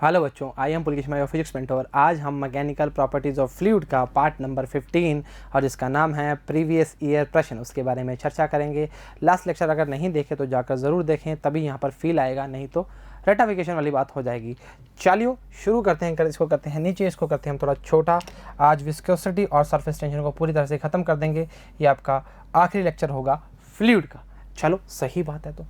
Hello बच्चों, I am Pulkesh, my physics mentor. आज हम मैकेनिकल प्रॉपर्टीज़ ऑफ फ्लूइड का पार्ट नंबर 15 और जिसका नाम है प्रीवियस ईयर प्रश्न, उसके बारे में चर्चा करेंगे। लास्ट लेक्चर अगर नहीं देखे तो जाकर ज़रूर देखें, तभी यहाँ पर फील आएगा, नहीं तो रेटाफिकेशन वाली बात हो जाएगी। चलिए शुरू करते हैं। इसको करते हैं नीचे, इसको करते हैं हम थोड़ा छोटा। आज विस्कोसिटी और सरफेस टेंशन को पूरी तरह से ख़त्म कर देंगे। ये आपका आखिरी लेक्चर होगा फ्लूइड का। चलो सही बात है। तो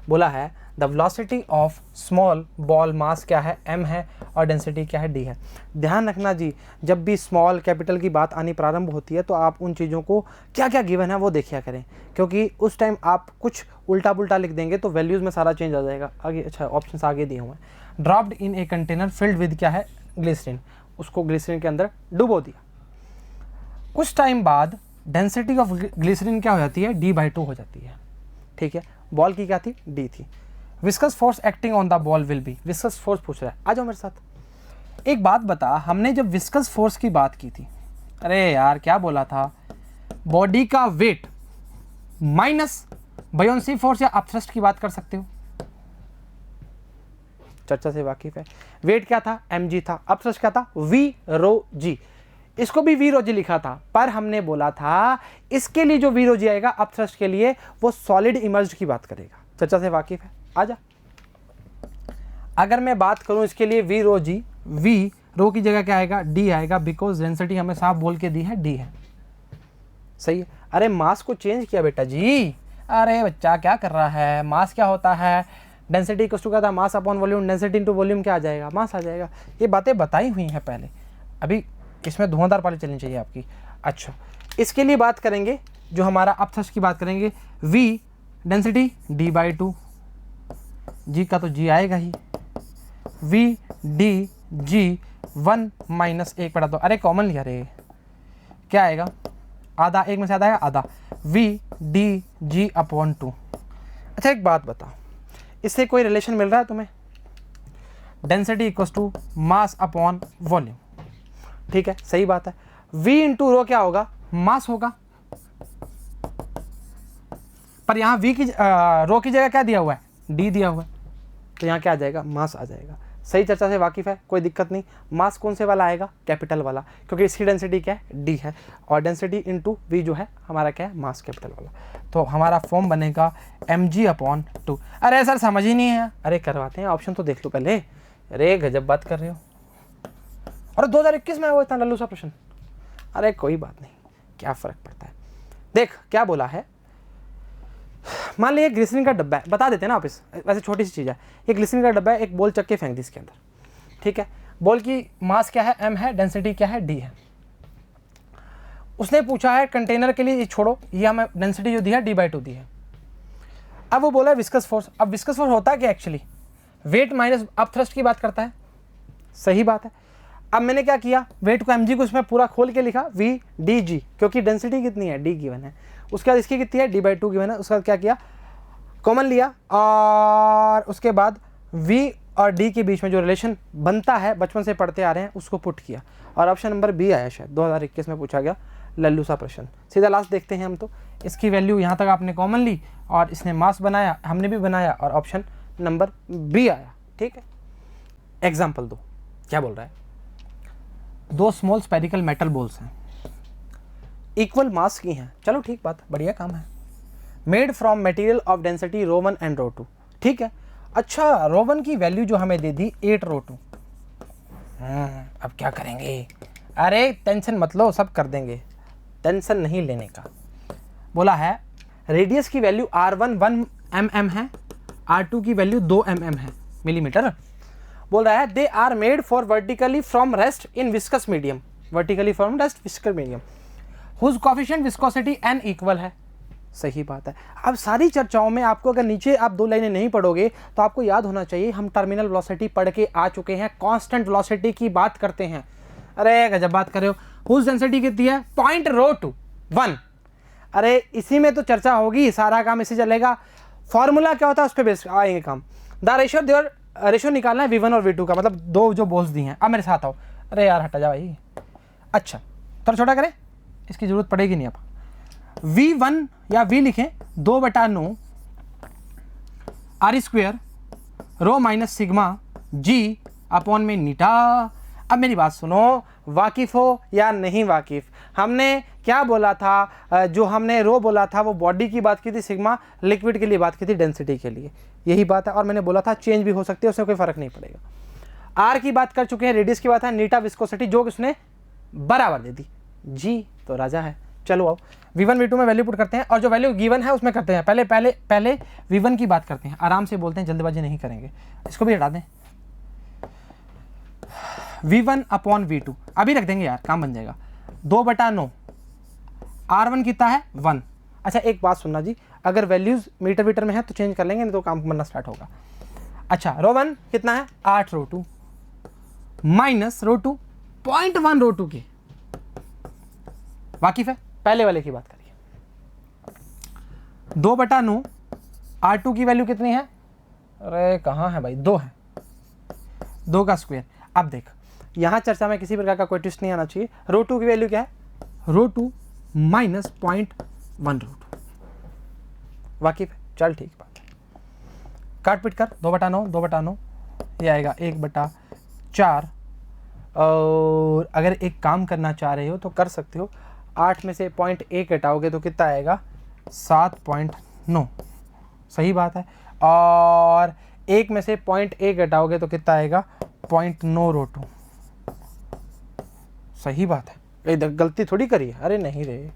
बोला है the velocity of small ball mass क्या है, m है, और डेंसिटी क्या है, d है। ध्यान रखना जी, जब भी स्मॉल कैपिटल की बात आनी प्रारंभ होती है तो आप उन चीज़ों को क्या क्या गिवन है वो देखिया करें, क्योंकि उस टाइम आप कुछ उल्टा पुल्टा लिख देंगे तो वैल्यूज़ में सारा चेंज आ जाएगा। आगे अच्छा ऑप्शन आगे दिए हुए हैं। Dropped in a container filled with क्या है, ग्लिसरीन। उसको ग्लिसरीन के अंदर डुबो दिया। कुछ टाइम बाद डेंसिटी ऑफ ग्लिसरीन क्या हो जाती है, d/2 हो जाती है। ठीक है, बॉल की क्या थी, d थी। Viscous force acting on the ball will be. Viscous force पूछ रहा है, आ जाओ मेरे साथ। एक बात बता, हमने जब विस्कस फोर्स की बात की थी, अरे यार क्या बोला था, बॉडी का वेट माइनस बायोंसी फोर्स या अपथ्रस्ट की बात कर सकते हो। चर्चा से वाकिफ है। वेट क्या था, mg था। अपथ्रस्ट क्या था, v रो g। इसको भी v रो g लिखा था, पर हमने बोला था इसके लिए जो v रो g आएगा अपथ्रस्ट के लिए, वो सॉलिड इमर्ज्ड की बात करेगा। चर्चा से वाकिफ है, आजा। अगर मैं बात करूं इसके लिए v रो g, v रो की जगह क्या आएगा, d आएगा, बिकॉज डेंसिटी हमें साफ बोल के दी है, d है। सही है। अरे मास को चेंज किया बेटा जी। अरे बच्चा क्या कर रहा है, मास क्या होता है, डेंसिटी इक्वल टू क्या था, मास upon volume. Density into volume क्या आ जाएगा, मास आ जाएगा। ये बातें बताई हुई हैं पहले, अभी इसमें धुआंधार पाली चलनी चाहिए आपकी। अच्छा, इसके लिए बात करेंगे, जो हमारा अपथ्रस्ट की बात करेंगे, v डेंसिटी d/2, g का तो g आएगा ही, v d g 1 माइनस 1/2। अरे कॉमन लिया रे, क्या आएगा, आधा, एक में से आधा आएगा, आधा, v d g अपॉन 2। अच्छा एक बात बता, इससे कोई रिलेशन मिल रहा है तुम्हें, density equals to mass upon volume. ठीक है, सही बात है। v इंटू रो क्या होगा, मास होगा, पर यहाँ v की रो की जगह क्या दिया हुआ है, d दिया हुआ है, तो यहाँ क्या आ जाएगा, मास आ जाएगा। सही, चर्चा से वाकिफ है, कोई दिक्कत नहीं। मास कौन से वाला आएगा, कैपिटल वाला, क्योंकि इसकी डेंसिटी क्या है, d है, और डेंसिटी इंटू v जो है हमारा क्या है, मास कैपिटल वाला। तो हमारा फॉर्म बनेगा mg/2। अरे सर समझ ही नहीं है, अरे करवाते हैं, ऑप्शन तो देख लो पहले। अरे गजब बात कर रहे हो, और 2021 में वो इतना लल्लू सा प्रश्न। अरे कोई बात नहीं, क्या फ़र्क पड़ता है। देख क्या बोला है, मान लीजिए ग्लिसरीन का डब्बा है, बता देते हैं ना वापस, वैसे छोटी सी चीज़ है। ये ग्लिसरीन का डब्बा है, एक बॉल चक्के फेंक दी इसके अंदर। ठीक है, बॉल की मास क्या है, m है, डेंसिटी क्या है, d है। उसने पूछा है कंटेनर के लिए, ये छोड़ो, ये हमें डेंसिटी जो दी है d/2 दी है। अब वो बोला है विस्कस फोर्स। अब विस्कस फोर्स होता है क्या, एक्चुअली वेट माइनस अपथ्रस्ट की बात करता है। सही बात है। अब मैंने क्या किया, वेट को mg को इसमें पूरा खोल के लिखा, v dg, क्योंकि डेंसिटी कितनी है, d गिवन है। उसके बाद इसकी कितनी है, d/2 गिवन है। उसके बाद क्या किया, कॉमन लिया, और उसके बाद v और d के बीच में जो रिलेशन बनता है, बचपन से पढ़ते आ रहे हैं, उसको पुट किया, और ऑप्शन नंबर बी आया। शायद 2021 में पूछा गया लल्लू सा प्रश्न। सीधा लास्ट देखते हैं हम। तो इसकी वैल्यू यहाँ तक आपने कॉमन ली, और इसने मास बनाया, हमने भी बनाया, और ऑप्शन नंबर बी आया। ठीक है, एग्जाम्पल दो, क्या बोल रहा है, दो स्मॉल स्पेरिकल मेटल बॉल्स हैं, इक्वल मास की हैं। चलो ठीक बात, बढ़िया काम है। Made from material of density ρ1 and ρ2। ठीक है, अच्छा ρ1 की वैल्यू जो हमें दे दी 8 ρ2। अब क्या करेंगे, अरे टेंशन मत लो, सब कर देंगे, टेंशन नहीं लेने का। बोला है रेडियस की वैल्यू r1 1 mm है, r2 की वैल्यू 2 mm है, मिलीमीटर। बोल रहा है they are made for vertically from rest in viscous medium, vertically from rest viscous medium, whose coefficient viscosity n equal है। सही बात है। अब सारी चर्चाओं में आपको अगर नीचे आप दो लाइनें नहीं पढ़ोगे तो आपको याद होना चाहिए, हम टर्मिनल वेलोसिटी पढ़ के आ चुके हैं, कांस्टेंट वेलोसिटी की बात करते हैं। अरे गजब बात कर रहे हो, हुज डेंसिटी कितनी है, पॉइंट ρ2 1। अरे इसी में तो चर्चा होगी, सारा काम इसी चलेगा। फॉर्मूला क्या होता है, उस पर बेस आएंगे काम। द रेशियो देयर, रेशियो निकालना है v1 और v2 का, मतलब दो जो बॉल्स दी हैं। अब मेरे साथ आओ, अरे यार हटा जा भाई। अच्छा थोड़ा छोटा करें, इसकी जरूरत पड़ेगी नहीं। अब v1 या v लिखें 2/9 r² rho minus sigma g upon में नीटा। अब मेरी बात सुनो, वाकिफ़ हो या नहीं वाकिफ़, हमने क्या बोला था, जो हमने रो बोला था वो बॉडी की बात की थी, सिग्मा लिक्विड के लिए बात की थी डेंसिटी के लिए, यही बात है। और मैंने बोला था चेंज भी हो सकती है, उससे कोई फ़र्क नहीं पड़ेगा। आर की बात कर चुके हैं, रेडियस की बात है, नीटा विस्कोसिटी जो उसने बराबर दे दी, जी तो राजा है। चलो आओ V1 V2 में वैल्यू पुट करते हैं और जो वैल्यू गिवन है उसमें करते हैं। पहले V1 की बात करते हैं, आराम से बोलते हैं, जल्दबाजी नहीं करेंगे। इसको भी हटा दें, V1 अपॉन V2 अभी रख देंगे यार, काम बन जाएगा। 2/9 R1 कितना है 1। अच्छा एक बात सुनना जी, अगर वैल्यूज मीटर मीटर में है तो चेंज कर लेंगे, नहीं तो काम बनना स्टार्ट होगा। अच्छा रो1 कितना है 8 रो2 माइनस रो2 0.1 रो2 के, वाकिफ है, पहले वाले की बात करिए। 2/9 R2 की वैल्यू कितनी है, अरे कहाँ है भाई, 2 है, 2 का स्क्वायर। अब देख यहाँ चर्चा में किसी प्रकार का कोई ट्विस्ट नहीं आना चाहिए। रो2 की वैल्यू क्या है, रो2 माइनस 0.1 रो2, वाकिफ है, चल ठीक बात है। काट पिट कर 2/9 ये आएगा 1/4। और अगर एक काम करना चाह रहे हो तो कर सकते हो, 8 में से 0.1 घटाओगे तो कितना आएगा 7.9, सही बात है। और 1 में से 0.1 घटाओगे तो कितना आएगा 0.9 रो2, सही बात है। इधर गलती थोड़ी करी है, अरे नहीं रे,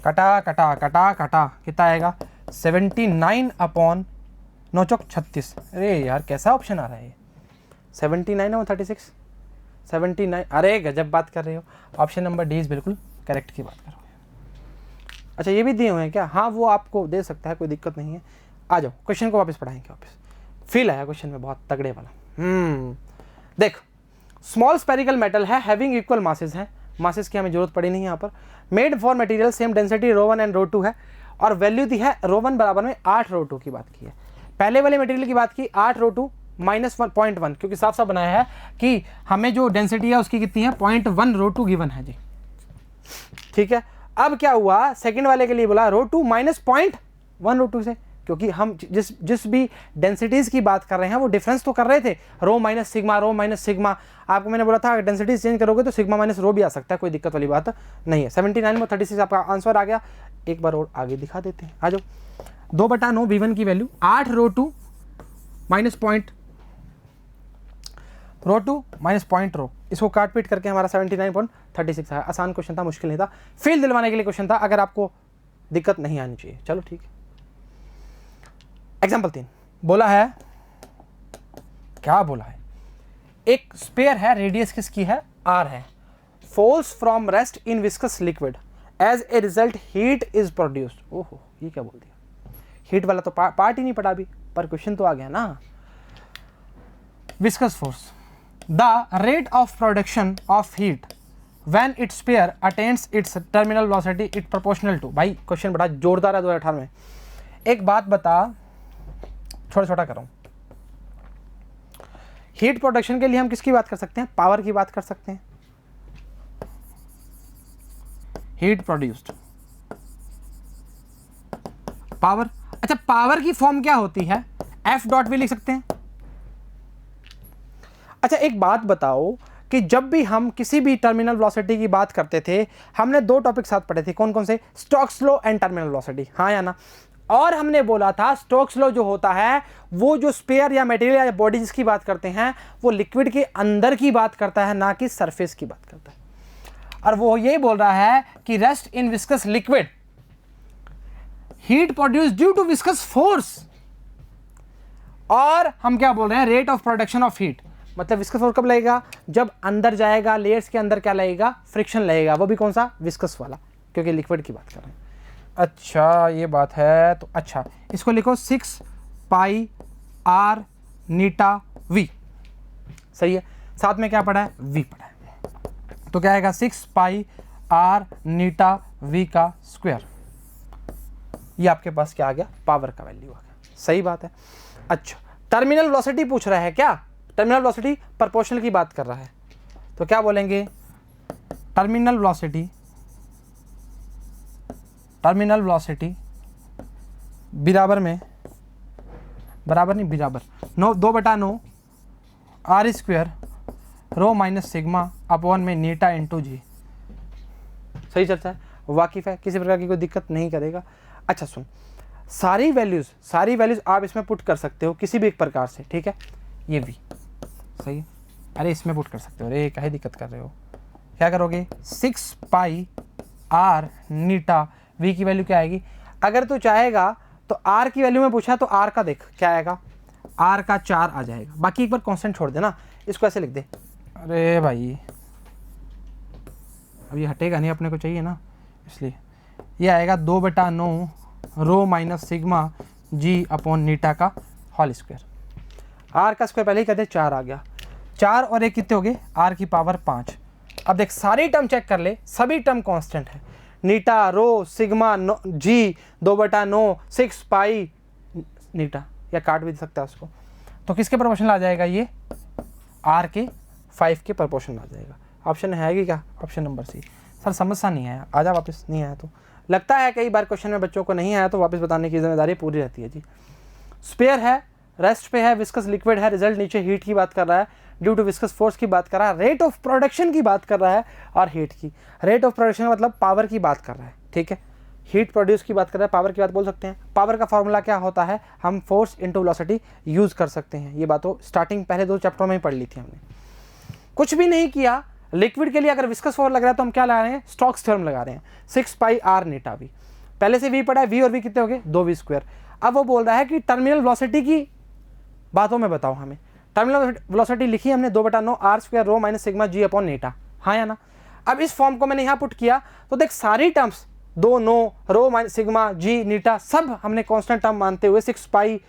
कटा कटा कटा कटा कितना आएगा 79/9×36। अरे यार कैसा ऑप्शन आ रहा है, 79 और 36 79, अरे गजब बात कर रहे हो। ऑप्शन नंबर डी इज बिल्कुल करेक्ट की बात कर रहे हो। अच्छा ये भी दिए हुए हैं क्या, हाँ वो आपको दे सकता है, कोई दिक्कत नहीं है। आ जाओ क्वेश्चन को वापस पढ़ाएंगे, वापस फील आया क्वेश्चन में बहुत तगड़े वाला। देख स्मॉल स्पेरिकल मेटल है, हैविंग इक्वल मासेस है, मासेस की हमें जरूरत पड़ी नहीं यहाँ पर। Made for material same density रो1 एंड रो2 है, और वैल्यू दी है रो1 बराबर में 8 रो2 की बात की है। पहले वाले मटेरियल की बात की 8 रो2 माइनस 0.1, क्योंकि साफ साफ बनाया है कि हमें जो डेंसिटी है उसकी कितनी है 0.1 रो2 गिवन है जी, ठीक है। अब क्या हुआ, सेकंड वाले के लिए बोला रो2 माइनस 0.1 रो2 से, क्योंकि हम जिस भी डेंसिटीज की बात कर रहे हैं वो डिफरेंस तो कर रहे थे, rho minus sigma, rho minus sigma. आपको मैंने बोला था अगर डेंसिटीज चेंज करोगे तो सिग्मा माइनस रो भी आ सकता है, कोई दिक्कत वाली बात नहीं है। 79 में 36 आपका आंसर आ गया। एक बार और आगे दिखा देते हैं, आ जाओ। 2/9 V1 की वैल्यू 8 रो2 माइनस पॉइंट रो, इसको काट पीट करके हमारा 79.36 है। आसान क्वेश्चन था, मुश्किल नहीं था, फील दिलवाने के लिए क्वेश्चन था, अगर आपको दिक्कत नहीं आनी चाहिए। चलो ठीक है। एग्जाम्पल 3 बोला है, क्या बोला है, एक स्पेयर है, रेडियस किसकी है r है, falls from rest in viscous liquid, as a result heat is produced. ओहो ये क्या बोल दिया, हीट वाला तो पार्ट ही नहीं पढ़ा अभी, पर क्वेश्चन तो आ गया ना। Viscous force, the rate of production of heat when it's sphere attains its terminal velocity it proportional to. भाई क्वेश्चन बड़ा जोरदार है 2018 में। एक बात बता, छोटा छोटा कर रहा हूं, हीट प्रोडक्शन के लिए हम किसकी बात कर सकते हैं, पावर की बात कर सकते हैं, हीट प्रोड्यूस्ड पावर। अच्छा पावर की फॉर्म क्या होती है, F डॉट भी लिख सकते हैं। अच्छा एक बात बताओ कि जब भी हम किसी भी टर्मिनल वेलोसिटी की बात करते थे, हमने 2 टॉपिक साथ पढ़े थे, कौन कौन से, Stokes law and terminal velocity, हाँ या ना। और हमने बोला था स्टोक्स लॉ जो होता है वो जो स्पेयर या मटेरियल या बॉडी जिसकी बात करते हैं वो लिक्विड के अंदर की बात करता है, ना कि सरफेस की बात करता है। और वो ये बोल रहा है कि rest in viscous liquid, heat produce due to viscous force. और हम क्या बोल रहे हैं, rate of production of heat, मतलब विस्कस फोर्स कब लगेगा, जब अंदर जाएगा, लेयर्स के अंदर क्या लगेगा, फ्रिक्शन लगेगा, वो भी कौन सा, विस्कस वाला, क्योंकि लिक्विड की बात कर रहे हैं। अच्छा ये बात है, तो अच्छा इसको लिखो 6 पाई आर नीटा वी, सही है। साथ में क्या पढ़ा है, वी पढ़ा है, तो क्या आएगा 6 पाई आर नीटा वी का स्क्वायर। ये आपके पास क्या आ गया, पावर का वैल्यू आ गया, सही बात है। अच्छा टर्मिनल वेलोसिटी पूछ रहा है क्या, टर्मिनल वेलोसिटी प्रोपोर्शनल की बात कर रहा है, तो क्या बोलेंगे, टर्मिनल वेलोसिटी बराबर में, बराबर नहीं बराबर 2/9 R² rho minus sigma upon में नीटा इंटू जी। सही चलता है, वाकिफ है, किसी प्रकार की कोई दिक्कत नहीं करेगा। अच्छा सुन, सारी वैल्यूज़ आप इसमें पुट कर सकते हो किसी भी एक प्रकार से, ठीक है। ये v सही है, अरे इसमें पुट कर सकते हो, अरे क्या दिक्कत कर रहे हो, क्या करोगे 6 पाई r नीटा, v की वैल्यू क्या आएगी। अगर तू चाहेगा तो r की वैल्यू में पूछा तो r का देख क्या आएगा, r का 4 आ जाएगा, बाकी एक बार कांस्टेंट छोड़ देना, इसको ऐसे लिख दे। अरे भाई अब ये हटेगा नहीं, अपने को चाहिए ना, इसलिए ये आएगा 2/9 रो माइनस सिग्मा जी अपॉन नीटा का होल स्क्वायर। आर का स्क्वायर पहले ही कहते 4 आ गया, 4 और 1 कितने हो गए, आर की पावर 5। अब देख सारी टर्म चेक कर ले, सभी टर्म कांस्टेंट है, नीटा रो सिग्मा जी 2/9 6 पाई नीटा, या काट भी सकता है उसको, तो किसके प्रोपोर्शनल आ जाएगा, ये आर के 5 के प्रोपोर्शनल आ जाएगा। ऑप्शन है कि क्या, ऑप्शन नंबर सी। सर समझ सा नहीं आया, आजा वापस, नहीं आया तो लगता है कई बार क्वेश्चन में बच्चों को नहीं आया तो वापस बताने की जिम्मेदारी पूरी रहती है जी। स्पेयर है, रेस्ट पे है, विस्कस लिक्विड है, रिजल्ट नीचे हीट की बात कर रहा है, ड्यू टू विस्कस फोर्स की बात कर रहा है, रेट ऑफ प्रोडक्शन की बात कर रहा है, और हीट की, रेट ऑफ प्रोडक्शन मतलब पावर की बात कर रहा है, ठीक है। हीट प्रोड्यूस की बात कर रहा है, पावर की बात बोल सकते हैं। पावर का फॉर्मूला क्या होता है, हम फोर्स इंटू वेलोसिटी यूज कर सकते हैं। ये बात तो स्टार्टिंग पहले 2 चैप्टरों में ही पढ़ ली थी हमने। कुछ भी नहीं किया, लिक्विड के लिए अगर विस्कस फोर्स लग रहा है तो हम क्या लगा रहे हैं, स्टोक्स थ्योरम लगा रहे हैं, 6 पाई r नीटा v। पहले से v पढ़ा है, v और v कितने हो गए, 2v स्क्वायर। अब वो बोल रहा है कि टर्मिनल वेलोसिटी की बातों में बताओ हमें। टर्मिनल वेलोसिटी लिखी हमने 2/9 r square rho minus sigma जी अपॉन नीटा, हाँ या ना। अब इस फॉर्म को मैंने यहाँ पुट किया तो देख सारी टर्म्स 2 9 रो माइनस सिग्मा जी नीटा सब हमने कांस्टेंट टर्म मानते हुए 6 पाई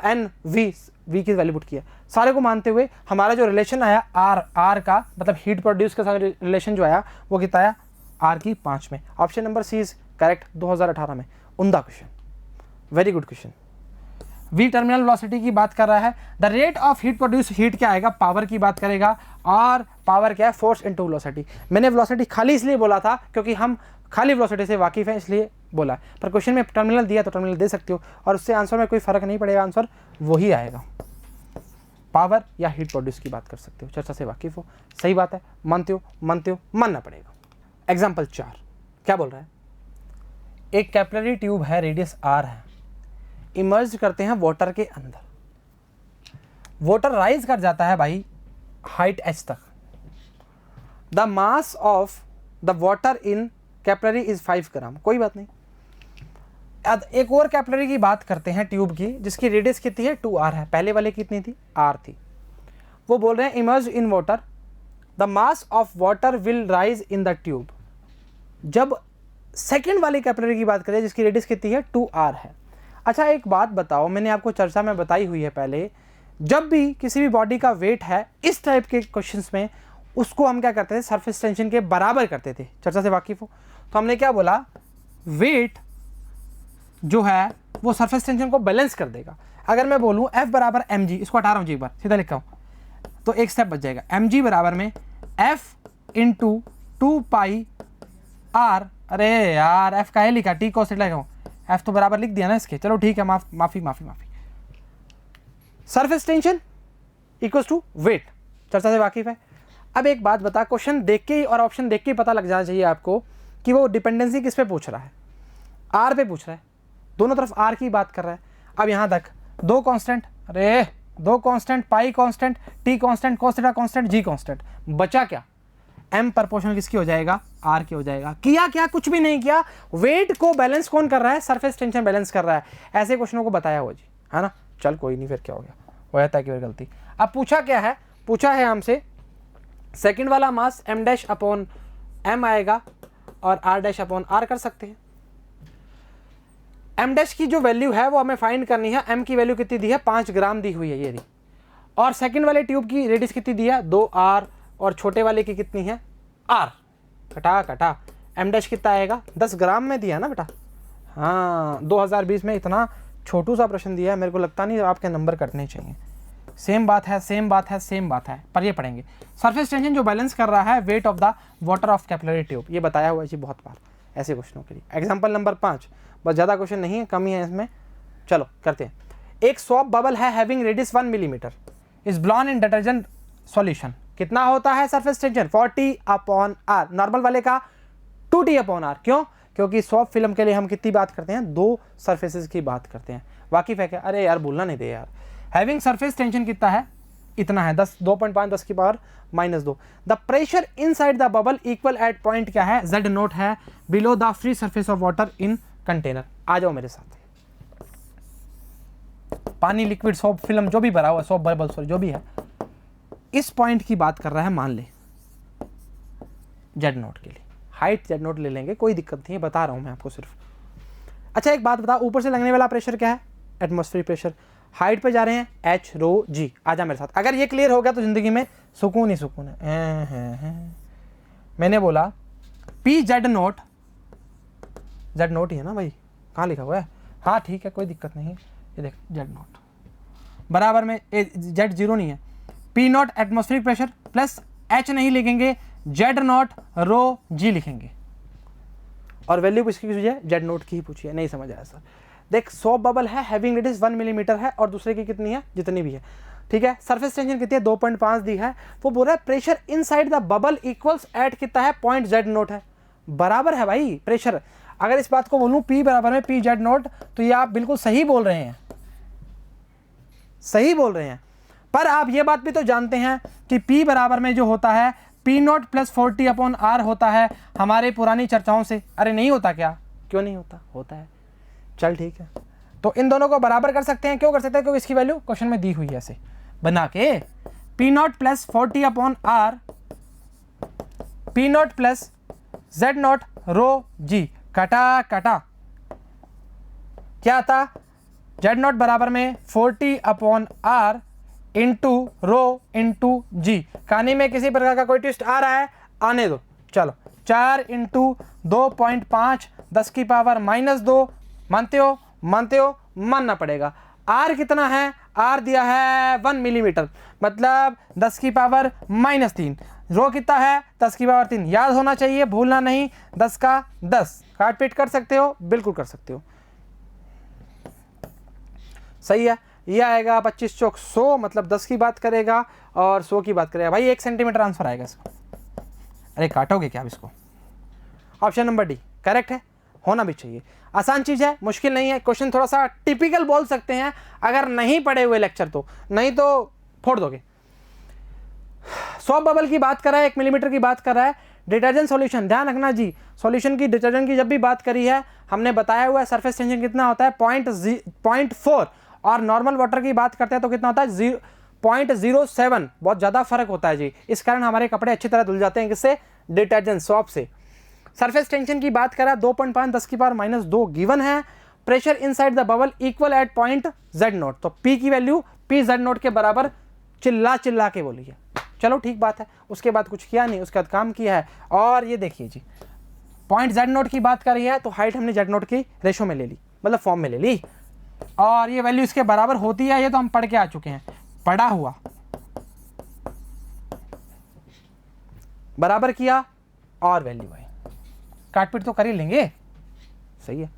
n v की वैल्यू पुट किया, सारे को मानते हुए हमारा जो रिलेशन आया r का मतलब हीट प्रोड्यूस के साथ रिलेशन जो आया वो कितना आया, r की 5 में। Option number C is correct 2018 में। उम्दा question, very good question. v terminal velocity की बात कर रहा है, the rate of heat produce, heat क्या आएगा, पावर की बात करेगा, और पावर क्या है, फोर्स इनटू वेलोसिटी। मैंने वेलोसिटी खाली इसलिए बोला था क्योंकि हम खाली वेलोसिटी से वाकिफ है इसलिए बोला, पर क्वेश्चन में टर्मिनल दिया तो टर्मिनल दे सकते हो और उससे आंसर में कोई फर्क नहीं पड़ेगा, आंसर वही आएगा। पावर या हीट प्रोड्यूस की बात कर सकते हो, चर्चा से वाकिफ हो, सही बात है, मानते हो मानना पड़ेगा। एग्जाम्पल 4 क्या बोल रहा है, एक कैपिलरी ट्यूब है, रेडियस r है, इमर्ज करते हैं वाटर के अंदर, वाटर राइज कर जाता है भाई हाइट h तक, the mass of the water in capillary is 5 ग्राम। कोई बात नहीं, अब एक और कैपिलरी की बात करते हैं ट्यूब की जिसकी रेडियस कितनी है 2r है, पहले वाले कितनी थी r थी। वो बोल रहे हैं emerge in water, the mass of water will rise in the tube. जब सेकेंड वाली कैपिलरी की बात करें जिसकी रेडियस कितनी है 2r है। अच्छा एक बात बताओ, मैंने आपको चर्चा में बताई हुई है पहले, जब भी किसी भी बॉडी का वेट है इस टाइप के क्वेश्चंस में उसको हम क्या करते थे, सरफेस टेंशन के बराबर करते थे। चर्चा से वाकिफ हो तो हमने क्या बोला, वेट जो है वो सरफेस टेंशन को बैलेंस कर देगा। अगर मैं बोलूँ F बराबर mg, इसको हटा रहा हूँ जी एक बार, सीधा लिखा हूँ तो एक स्टेप बच जाएगा, mg बराबर में F इंटू 2 पाई r, अरे यार F का है लिखा, टी कॉस लिखा हूँ, F तो बराबर लिख दिया ना इसके, चलो ठीक है, माफी। Surface tension equals to weight, चर्चा से वाकिफ है। अब एक बात बता, क्वेश्चन देख के ही और ऑप्शन देख के ही पता लग जाना चाहिए आपको कि वो डिपेंडेंसी किस पे पूछ रहा है, r पे पूछ रहा है, दोनों तरफ r की बात कर रहा है। अब यहाँ तक 2 कांस्टेंट, अरे 2 कांस्टेंट, पाई constant, T constant, cos theta constant, g constant, बचा क्या, m प्रोपोर्शनल किसकी हो जाएगा, r की हो जाएगा। किया क्या, कुछ भी नहीं किया, वेट को बैलेंस कौन कर रहा है, सरफेस टेंशन बैलेंस कर रहा है। ऐसे क्वेश्चनों को बताया हुआ जी, है ना, चल कोई नहीं, फिर क्या हो गया, हो जाता है कि गलती। अब पूछा क्या है, पूछा है हमसे सेकंड वाला मास m डैश अपॉन m आएगा और r डैश अपॉन r कर सकते हैं। m डैश की जो वैल्यू है वो हमें फाइंड करनी है, m की वैल्यू कितनी दी है 5 ग्राम दी हुई है ये, और सेकंड वाले ट्यूब की रेडियस कितनी दी है 2r, और छोटे वाले की कितनी है r, कटा m डैश कितना आएगा 10 ग्राम में दिया ना बेटा, हाँ 2020 में इतना छोटू सा प्रश्न दिया है, मेरे को लगता नहीं आपके नंबर कटने चाहिए। सेम बात है, पर ये पढ़ेंगे। सरफेस टेंशन जो बैलेंस कर रहा है weight of the water of capillary tube, ये बताया हुआ है जी बहुत बार ऐसे क्वेश्चनों के लिए। एग्जांपल नंबर 5, बस ज़्यादा क्वेश्चन नहीं है, कम ही है इसमें, चलो करते हैं। एक सॉप बबल है having radius 1 millimetre, is ब्लॉन in detergent solution कितना होता है सरफेस टेंशन 40/r, नॉर्मल वाले का 2t/r। क्यों? क्योंकि सॉफ्ट फिल्म के लिए हम कितनी बात करते हैं, 2 सरफेसेस की बात करते हैं। वाकिफ है क्या? अरे यार बोलना नहीं दे यार। हैविंग सरफेस टेंशन कितना है, इतना है 2.5 10 की power -2। The pressure inside the bubble equal at point क्या है, Z0 है, below the free surface of water in container. आ जाओ मेरे साथ, पानी लिक्विड सॉफ्ट फिल्म जो भी भरा हुआ, सॉफ्ट बबल सॉरी जो भी है, इस पॉइंट की बात कर रहा है, मान ले Z0 के लिए हाइट Z0 ले लेंगे, कोई दिक्कत नहीं है, बता रहा हूं मैं आपको सिर्फ। अच्छा एक बात बता, ऊपर से लगने वाला प्रेशर क्या है, एटमॉस्फेरिक प्रेशर। हाइट पे जा रहे हैं h/ρg। आजा मेरे साथ, अगर ये क्लियर हो गया तो जिंदगी में सुकून ही सुकून है। मैंने बोला P Z0 ही है ना भाई, कहाँ लिखा हुआ है, हाँ ठीक है कोई दिक्कत नहीं, ये देख Z0 बराबर में Z0 नहीं है, P0 atmospheric pressure plus H नहीं लिखेंगे, Z0 ρg लिखेंगे। और वैल्यू किसकी पूछी है, Z0 की ही पूछी है। नहीं समझ आया सर? देख सॉफ्ट बबल है, हैविंग रेडियस 1 मिलीमीटर है, और दूसरे की कितनी है, जितनी भी है, ठीक है। सरफेस टेंशन कितनी है, 2.5 दी है। वो बोल रहा है pressure inside the bubble equals at कितना है, पॉइंट Z0 है, बराबर है भाई प्रेशर। अगर इस बात को बोलूं P बराबर में P Z0, तो ये आप बिल्कुल सही बोल रहे हैं, सही बोल रहे हैं। पर आप ये बात भी तो जानते हैं कि P बराबर में जो होता है P0 प्लस 40/r होता है हमारे पुरानी चर्चाओं से। अरे नहीं होता क्या, क्यों नहीं होता, होता है। चल ठीक है, तो इन दोनों को बराबर कर सकते हैं। क्यों कर सकते हैं, क्योंकि इसकी वैल्यू क्वेश्चन में दी हुई है ऐसे बना के, P0 plus 40/r, P0 plus Z0 ρg, कटा कटा क्या था, Z0 बराबर में 40/r इंटू रो इंटू जी। कहानी में किसी प्रकार का कोई ट्विस्ट आ रहा है, आने दो। चलो 4 इंटू 2.5 10 की पावर -2, मानते हो, मानते हो, मानना पड़ेगा। आर कितना है, आर दिया है 1 मिलीमीटर, मतलब 10 की पावर -3। रो कितना है, 10 की पावर 3, याद होना चाहिए, भूलना नहीं। 10 का 10, काट पीट कर सकते हो, बिल्कुल कर सकते हो, सही है। ये आएगा 25 चौक 100, मतलब 10 की बात करेगा और 100 की बात करेगा। भाई 1 सेंटीमीटर आंसर आएगा इसको। अरे काटोगे क्या आप इसको? ऑप्शन नंबर डी करेक्ट है, होना भी चाहिए। आसान चीज है, मुश्किल नहीं है। क्वेश्चन थोड़ा सा टिपिकल बोल सकते हैं अगर नहीं पढ़े हुए लेक्चर तो, नहीं तो फोड़ दोगे। सॉफ्ट बबल की बात कर रहा है, 1 मिलीमीटर की बात कर रहा है। डिटर्जेंट सॉल्यूशन, ध्यान रखना जी, सॉल्यूशन की डिटर्जेंट की जब भी बात करी है हमने बताया हुआ है सरफेस टेंशन कितना होता है 0.4, और नॉर्मल वाटर की बात करते हैं तो कितना होता है 0.07। बहुत ज़्यादा फर्क होता है जी, इस कारण हमारे कपड़े अच्छी तरह धुल जाते हैं, किससे, डिटर्जेंट सॉफ्ट से। सरफेस टेंशन की बात करा 2.5 10 की पावर -2 गिवन है। Pressure inside the bubble equal at point Z0, तो P की वैल्यू P Z0 के बराबर चिल्ला चिल्ला के बोली है। चलो ठीक बात है, उसके बाद कुछ किया नहीं, उसके बाद काम किया है। और ये देखिए जी, पॉइंट Z0 की बात करी है तो हाइट हमने Z0 की रेशो में ले ली, मतलब फॉर्म में ले ली, और ये वैल्यू इसके बराबर होती है, ये तो हम पढ़ के आ चुके हैं, पढ़ा हुआ, बराबर किया और वैल्यू आई, काटपीट तो कर ही लेंगे, सही है।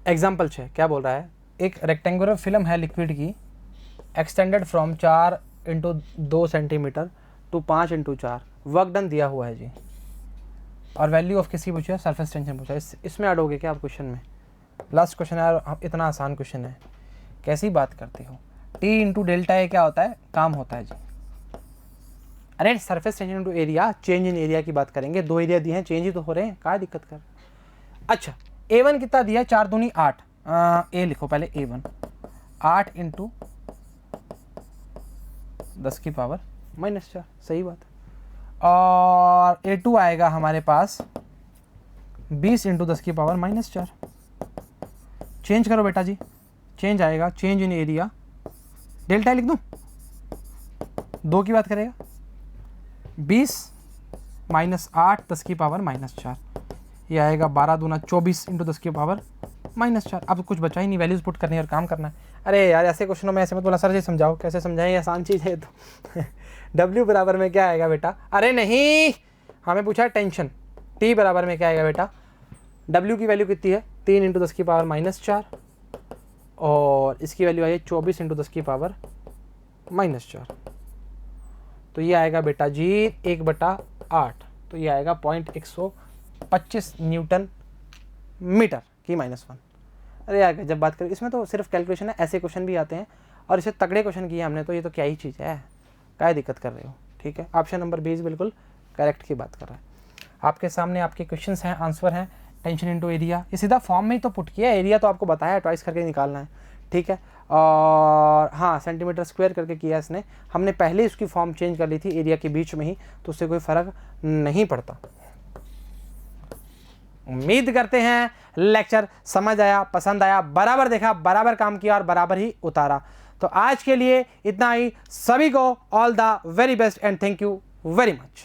एग्जाम्पल 6 क्या बोल रहा है, एक रेक्टेंगुलर फिल्म है लिक्विड की, extended from 4 into 2 centimetre to 5 into 4, work done दिया हुआ है जी, और वैल्यू ऑफ किसकी पूछा है, सरफेस टेंशन पूछा है। इसमें ऐड हो गए क्या आप क्वेश्चन में? लास्ट क्वेश्चन है, इतना आसान क्वेश्चन है, कैसी बात करते हो। टी इंटू डेल्टा ए क्या होता है, काम होता है जी। अरे surface tension into area, change in area की बात करेंगे, 2 एरिया दिए हैं, चेंज ही तो हो रहे हैं, क्या दिक्कत कर। अच्छा A1 कितना दिया है, 4 दूनी 8, ए लिखो पहले A1, 8 इंटू 10 की पावर -4, सही बात है। और A2 आएगा हमारे पास 20 इंटू 10 की पावर -4, चेंज करो बेटा जी, चेंज आएगा, चेंज इन एरिया, डेल्टा लिख दूं, 2 की बात करेगा, 20 -8 10 की पावर -4, ये आएगा 12 दूना 24 इंटू 10 की पावर -4। अब कुछ बचा ही नहीं, वैल्यूज पुट करनी है और काम करना है। अरे यार ऐसे क्वेश्चनों में ऐसे मत बोला, सर जी समझाओ, कैसे समझाएं, ये आसान चीज़ है तो W बराबर में क्या आएगा बेटा, अरे नहीं, हमें पूछा है टेंशन, T बराबर में क्या आएगा बेटा, W की वैल्यू कितनी है, 3 इंटू 10 की पावर -4, और इसकी वैल्यू आई है 24 इंटू 10 की पावर -4। तो ये आएगा बेटा जी 1/8, तो ये आएगा 0.125 न्यूटन मीटर की -1। अरे यार जब बात करें इसमें तो सिर्फ कैलकुलेशन है, ऐसे क्वेश्चन भी आते हैं और इसे तगड़े क्वेश्चन किए हमने, तो ये तो क्या ही चीज़ है, क्या दिक्कत कर रहे हो। ठीक है, ऑप्शन नंबर 20 बिल्कुल करेक्ट की बात कर रहा है। आपके सामने आपके क्वेश्चंस हैं, आंसर हैं। टेंशन इनटू एरिया, ये सीधा फॉर्म में ही तो पुट किया है, एरिया तो आपको बताया है ट्वाइस करके निकालना है। ठीक है, और हाँ सेंटीमीटर स्क्वायर करके किया इसने, हमने पहले ही उसकी फॉर्म चेंज कर ली थी एरिया के बीच में ही, तो उससे कोई फ़र्क नहीं पड़ता। उम्मीद करते हैं लेक्चर समझ आया, पसंद आया, बराबर देखा, बराबर काम किया और बराबर ही उतारा। तो आज के लिए इतना ही। सभी को all the very best and thank you very much.